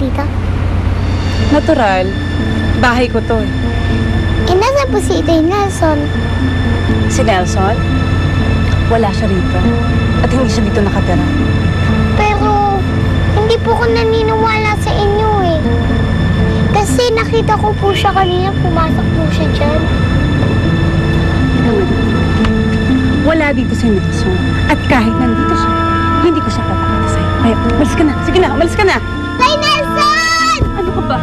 dito? Natural. Bahay ko to eh. Nasaan po si Itay Nelson? Si Nelson? Wala siya rito. At hindi siya dito nakatira. Pero, hindi po ko naniniwala sa inyo eh. Kasi nakita ko po siya kanina, pumasok po siya dyan. Wala dito si Nelson. At kahit nandito siya, hindi ko siya papakita sa'yo. Kaya, umalis ka na. Sige na, umalis ka na. Itay Nelson! Ano ka ba?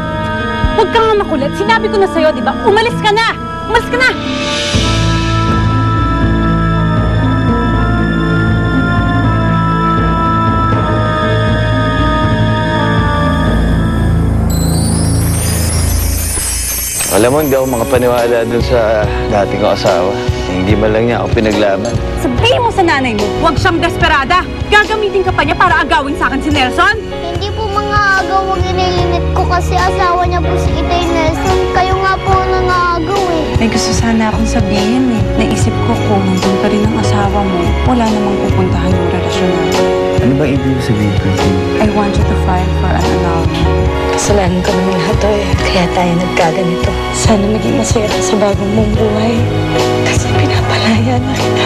Huwag ka nga makulit. Sinabi ko na sa'yo, di ba? Umalis ka na! Umalis ka na! Alam mo, hindi ako makapaniwala dun sa dati kong asawa. Hindi man lang niya ako pinaglaban. Sabihin mo sa nanay mo, huwag siyang desperada. Gagamitin ka pa niya para agawin sa akin si Nelson? Hindi po mga agaw ang inilimit ko kasi asawa niya po si Itay Nelson. Kayo nga po nangagaw eh. May gusto sana akong sabihin eh. Naisip ko kung nandun pa rin ang asawa mo, wala namang pupuntahan yung relasyon natin. Ano ba ibig sabihin ko? I want you to file for an annulment. Kasalanan ko naman lahat to eh. Kaya tayo nagkaganito. Sana maging masaya ka sa bagong mong buhay. Kasi pinapalaya na kita.